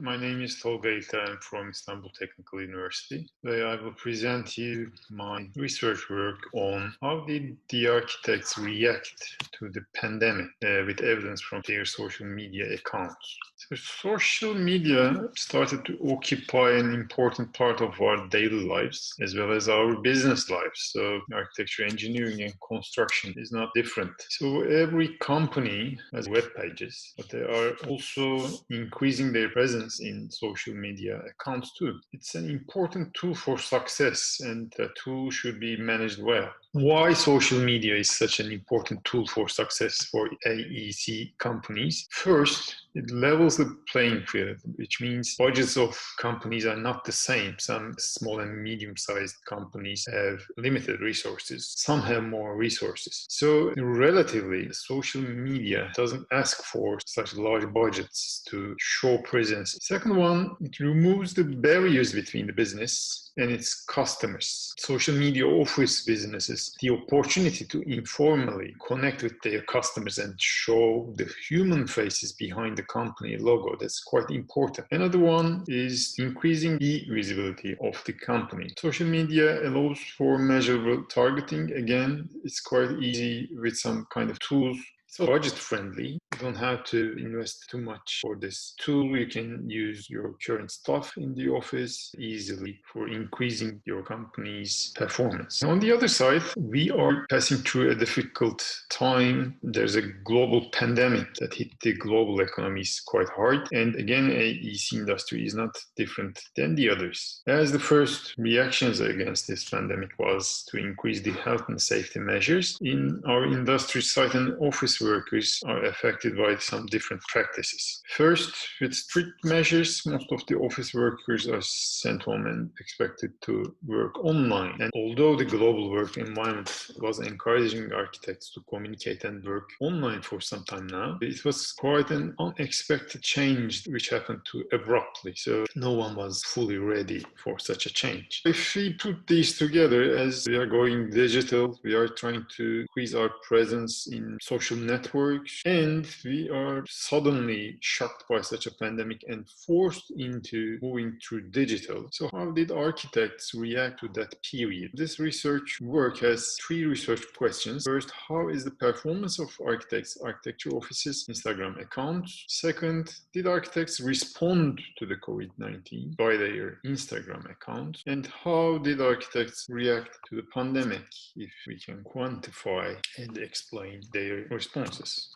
My name is A.Tolga. I'm from Istanbul Technical University. Today I will present you my research work on how did the architects react to the pandemic with evidence from their social media accounts. So social media started to occupy an important part of our daily lives as well as our business lives. So architecture, engineering, and construction is not different. So every company has web pages, but they are also increasing their presence in social media accounts too. It's an important tool for success, and the tool should be managed well. Why social media is such an important tool for success for AEC companies? First, it levels the playing field, which means budgets of companies are not the same. Some small and medium-sized companies have limited resources. Some have more resources. So relatively, social media doesn't ask for such large budgets to show presence. Second one, it removes the barriers between the business and its customers. Social media offers businesses the opportunity to informally connect with their customers and show the human faces behind the company logo. That's quite important. Another one is increasing the visibility of the company. Social media allows for measurable targeting. Again, it's quite easy with some kind of tools. It's budget friendly. You don't have to invest too much for this tool. You can use your current staff in the office easily for increasing your company's performance. On the other side, we are passing through a difficult time. There's a global pandemic that hit the global economies quite hard. And again, AEC industry is not different than the others. As the first reactions against this pandemic was to increase the health and safety measures, in our industry site and office workers are affected by some different practices. First, with strict measures, most of the office workers are sent home and expected to work online. And although the global work environment was encouraging architects to communicate and work online for some time now, it was quite an unexpected change which happened too abruptly. So no one was fully ready for such a change. If we put these together, as we are going digital, we are trying to increase our presence in social networks, and we are suddenly shocked by such a pandemic and forced into moving through digital. So how did architects react to that period? This research work has three research questions. First, how is the performance of architects' architecture offices Instagram accounts? Second, did architects respond to the COVID-19 by their Instagram account? And how did architects react to the pandemic, if we can quantify and explain their responses?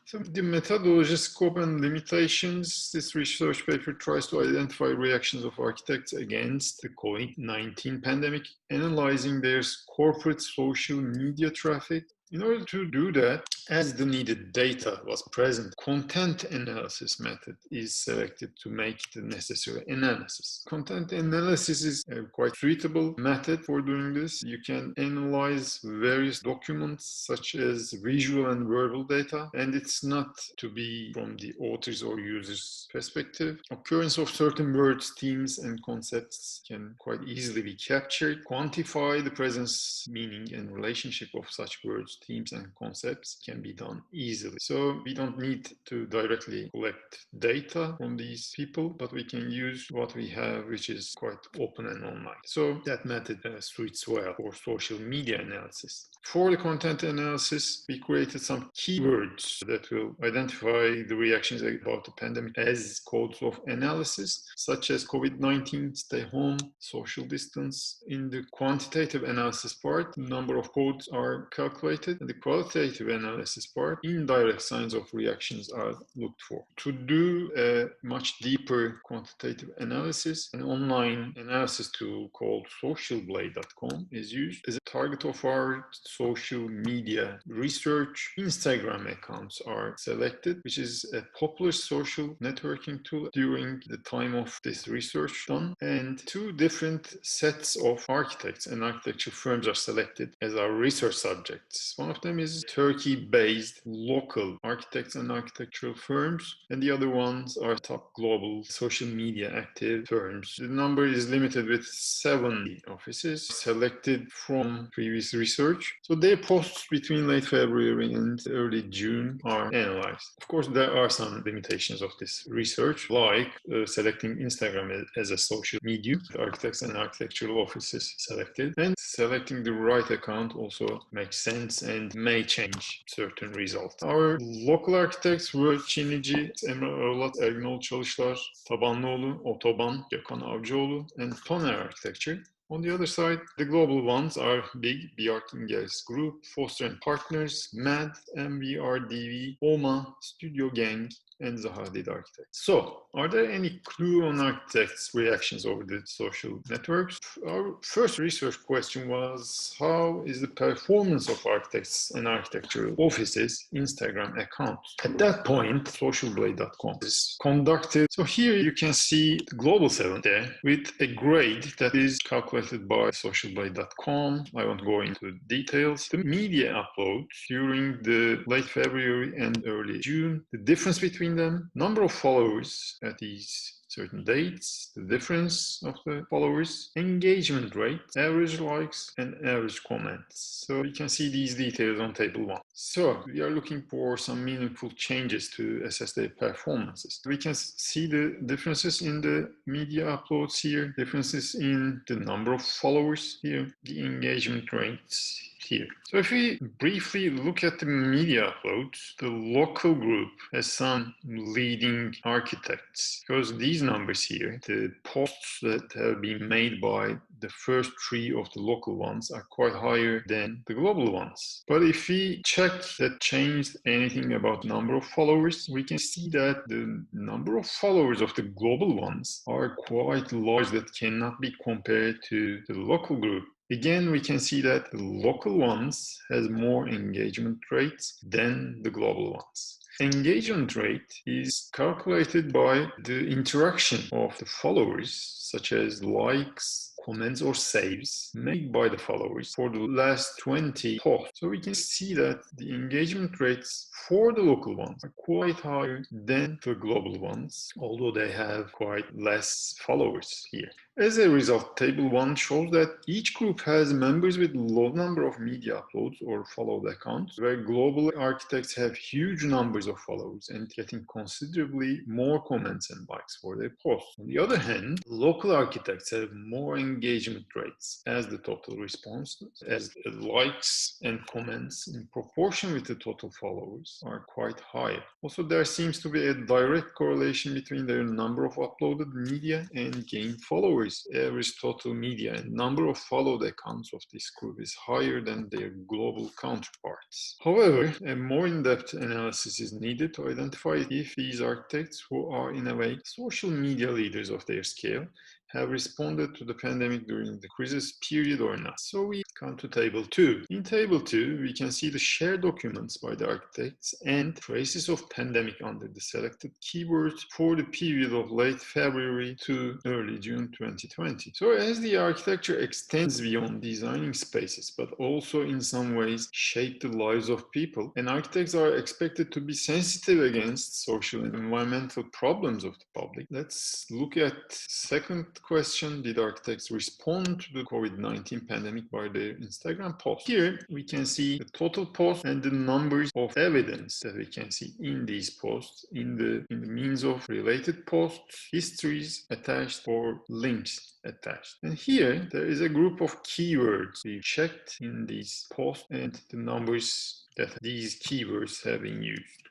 So the methodology, scope, and limitations. This research paper tries to identify reactions of architects against the COVID-19 pandemic, analyzing their corporate social media traffic. In order to do that, as the needed data was present, content analysis method is selected to make the necessary analysis. Content analysis is a quite suitable method for doing this. You can analyze various documents such as visual and verbal data, and it's not to be from the author's or user's perspective. Occurrence of certain words, themes, and concepts can quite easily be captured. Quantify the presence, meaning, and relationship of such words, themes, and concepts can be done easily. So we don't need to directly collect data from these people, but we can use what we have, which is quite open and online. So that method suits well for social media analysis. For the content analysis, we created some keywords that will identify the reactions about the pandemic as codes of analysis, such as COVID-19, stay home, social distance. In the quantitative analysis part, the number of codes are calculated. In the qualitative analysis part, indirect signs of reactions are looked for. To do a much deeper quantitative analysis, an online analysis tool called socialblade.com is used as a target of our social media research. Instagram accounts are selected, which is a popular social networking tool during the time of this research done. And two different sets of architects and architecture firms are selected as our research subjects. architects. One of them is Turkey-based local architects and architectural firms, and the other ones are top global social media active firms. The number is limited with 70 offices selected from previous research. So their posts between late February and early June are analyzed. Of course, there are some limitations of this research, like selecting Instagram as a social medium. The architects and architectural offices selected, and selecting the right account also makes sense and may change certain results. Our local architects were Çinici, Emre Ağlat, Erginol Çalışlar, Tabanlıoğlu, Otoban, Gökhan Avcıoğlu, and Toner Architecture. On the other side, the global ones are Big, Bjark Ingels Group, Foster and Partners, MAD, MVRDV, OMA, Studio Gang, and Zahadid Architects. So, are there any clue on architects' reactions over the social networks? Our first research question was, how is the performance of architects and architectural offices' Instagram accounts? At that point, socialblade.com is conducted. So here you can see the global 7 there with a grade that is calculated by socialblade.com. I won't go into details. The media uploads during the late February and early June, the difference between them, number of followers at these certain dates, the difference of the followers, engagement rate, average likes, and average comments. So you can see these details on table 1. So we are looking for some meaningful changes to assess their performances. We can see the differences in the media uploads here, differences in the number of followers here, the engagement rates here. So if we briefly look at the media uploads, the local group has some leading architects, because these numbers here, the posts that have been made by the first 3 of the local ones are quite higher than the global ones. But if we check that changed anything about number of followers, we can see that the number of followers of the global ones are quite large, that cannot be compared to the local group. Again, we can see that the local ones has more engagement rates than the global ones. Engagement rate is calculated by the interaction of the followers, such as likes, comments, or saves made by the followers for the last 20 posts. So we can see that the engagement rates for the local ones are quite higher than the global ones, although they have quite less followers here. As a result, table 1 shows that each group has members with low number of media uploads or followed accounts, where global architects have huge numbers of followers and getting considerably more comments and likes for their posts. On the other hand, local architects have more engagement rates as the total response, as the likes and comments in proportion with the total followers are quite high. Also, there seems to be a direct correlation between their number of uploaded media and gained followers. Average total media and number of followed accounts of this group is higher than their global counterparts. However, a more in-depth analysis is needed to identify if these architects, who are in a way social media leaders of their scale, have responded to the pandemic during the crisis period or not. So we come to table 2. In table 2, we can see the shared documents by the architects and traces of pandemic under the selected keywords for the period of late February to early June 2020. So as the architecture extends beyond designing spaces, but also in some ways shape the lives of people, and architects are expected to be sensitive against social and environmental problems of the public, let's look at second question: did architects respond to the COVID-19 pandemic by their Instagram posts? Here we can see the total posts and the numbers of evidence that we can see in these posts in the means of related posts, histories attached, or links attached. And here there is a group of keywords we checked in these posts and the numbers that these keywords have been used.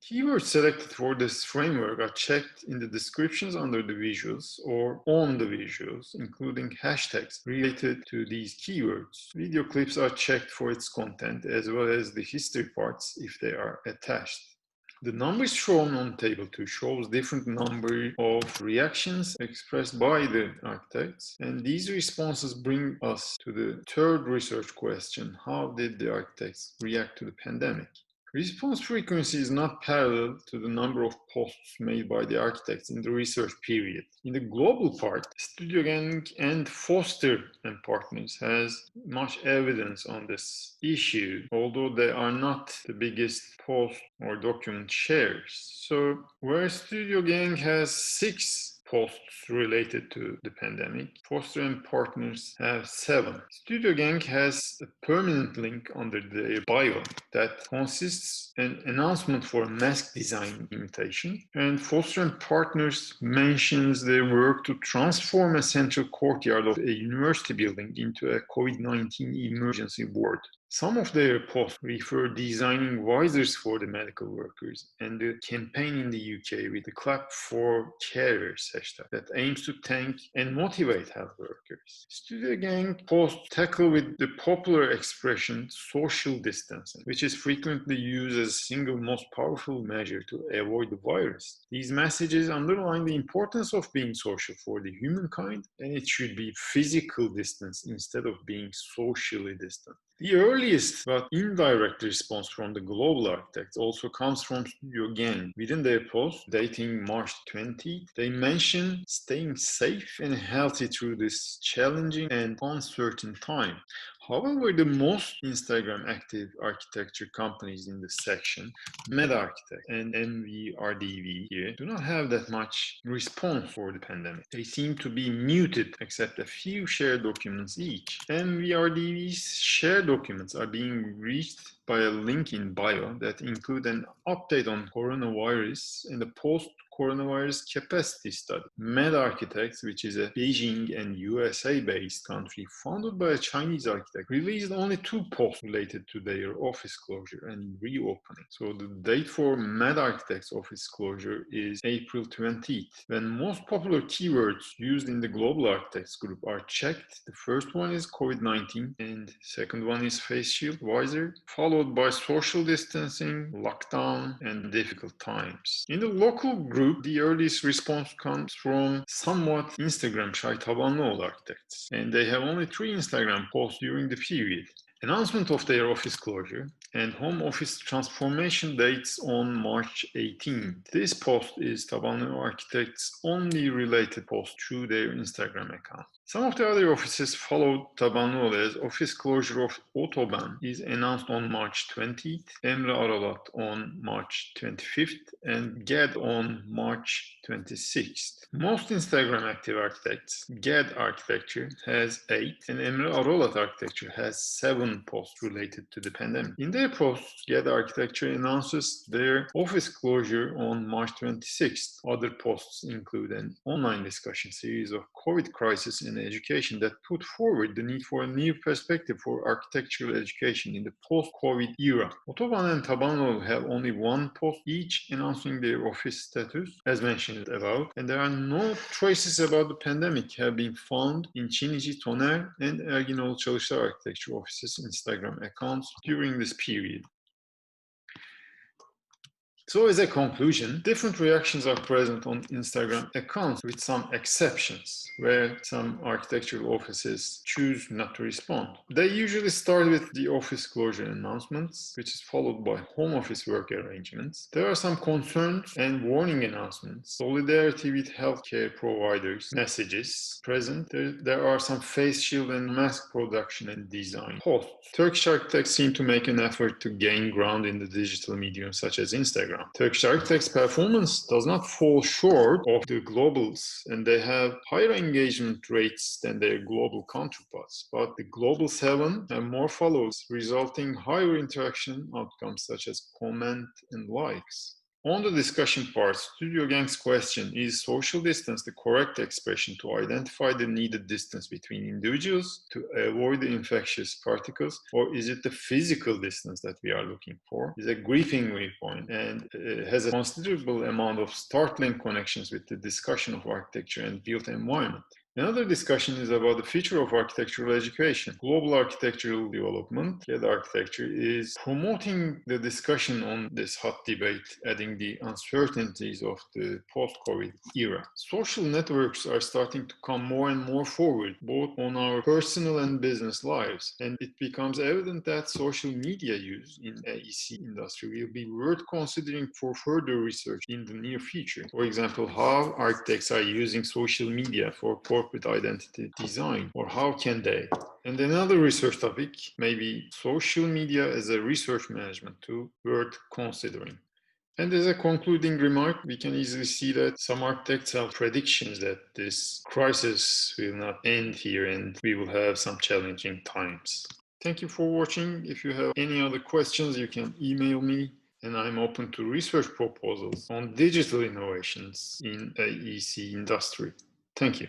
Keywords selected for this framework are checked in the descriptions under the visuals or on the visuals, including hashtags related to these keywords. Video clips are checked for its content as well as the history parts if they are attached. The numbers shown on table 2 shows different number of reactions expressed by the architects, and these responses bring us to the third research question: how did the architects react to the pandemic? Response frequency is not parallel to the number of posts made by the architects in the research period. In the global part, Studio Gang and Foster and Partners has much evidence on this issue, although they are not the biggest post or document shares. So where Studio Gang has 6 posts related to the pandemic, Foster and Partners have 7. Studio Gang has a permanent link under their bio that consists an announcement for a mask design imitation, and Foster and Partners mentions their work to transform a central courtyard of a university building into a COVID-19 emergency ward. Some of their posts refer designing visors for the medical workers and the campaign in the UK with the Clap for Carers hashtag that aims to thank and motivate health workers. Studio Gang posts tackle with the popular expression social distancing, which is frequently used as a single most powerful measure to avoid the virus. These messages underline the importance of being social for the humankind, and it should be physical distance instead of being socially distant. The earliest but indirect response from the global architects also comes from Studio Gang. Within their post dating March 20, they mention staying safe and healthy through this challenging and uncertain time. However, the most Instagram active architecture companies in this section, MedArchitect and MVRDV here, do not have that much response for the pandemic. They seem to be muted except a few shared documents each. MVRDV's shared documents are being reached by a link in bio that include an update on coronavirus and a post-coronavirus capacity study. MedArchitects, which is a Beijing and USA-based country founded by a Chinese architect, released only 2 posts related to their office closure and reopening. So the date for MedArchitects office closure is April 20th. When most popular keywords used in the global architects group are checked, the first one is COVID-19 and second one is face shield visor, followed by social distancing, lockdown, and difficult times. In the local group, the earliest response comes from somewhat Instagram shy tabanlı architects, and they have only 3 Instagram posts during the period. Announcement of their office closure and home office transformation dates on March 18. This post is Tabanlı Architects' only related post through their Instagram account. Some of the other offices followed Tabanlı as office closure of Otoban is announced on March 20th, Emre Aralat on March 25th, and GED on March 26th. Most Instagram active architects, GED Architecture has 8 and Emre Aralat Architecture has 7 posts related to the pandemic. In their posts, GED Architecture announces their office closure on March 26th. Other posts include an online discussion series of COVID crisis in education that put forward the need for a new perspective for architectural education in the post-COVID era. Otoban and Tabanlı have only 1 post each announcing their office status, as mentioned above, and there are no traces about the pandemic have been found in Çinici, Toner, and Erginoğlu Çalıştay Architecture offices' Instagram accounts during this period. So as a conclusion, different reactions are present on Instagram accounts with some exceptions, where some architectural offices choose not to respond. They usually start with the office closure announcements, which is followed by home office work arrangements. There are some concerns and warning announcements, solidarity with healthcare providers, messages present. There are some face shield and mask production and design posts. Turkish architects seem to make an effort to gain ground in the digital medium such as Instagram. Turkish architects' performance does not fall short of the globals, and they have higher engagement rates than their global counterparts. But the global 7 have more followers, resulting higher interaction outcomes such as comment and likes. On the discussion part, Studio Gang's question, is social distance the correct expression to identify the needed distance between individuals to avoid the infectious particles, or is it the physical distance that we are looking for? Is a gripping viewpoint and has a considerable amount of startling connections with the discussion of architecture and built environment. Another discussion is about the future of architectural education. Global architectural development, CAD architecture, is promoting the discussion on this hot debate, adding the uncertainties of the post-COVID era. Social networks are starting to come more and more forward, both on our personal and business lives, and it becomes evident that social media use in AEC industry will be worth considering for further research in the near future. For example, how architects are using social media for corporate identity design, or how can they? And another research topic may be social media as a research management tool worth considering. And as a concluding remark, we can easily see that some architects have predictions that this crisis will not end here and we will have some challenging times. Thank you for watching. If you have any other questions, you can email me, and I'm open to research proposals on digital innovations in AEC industry. Thank you.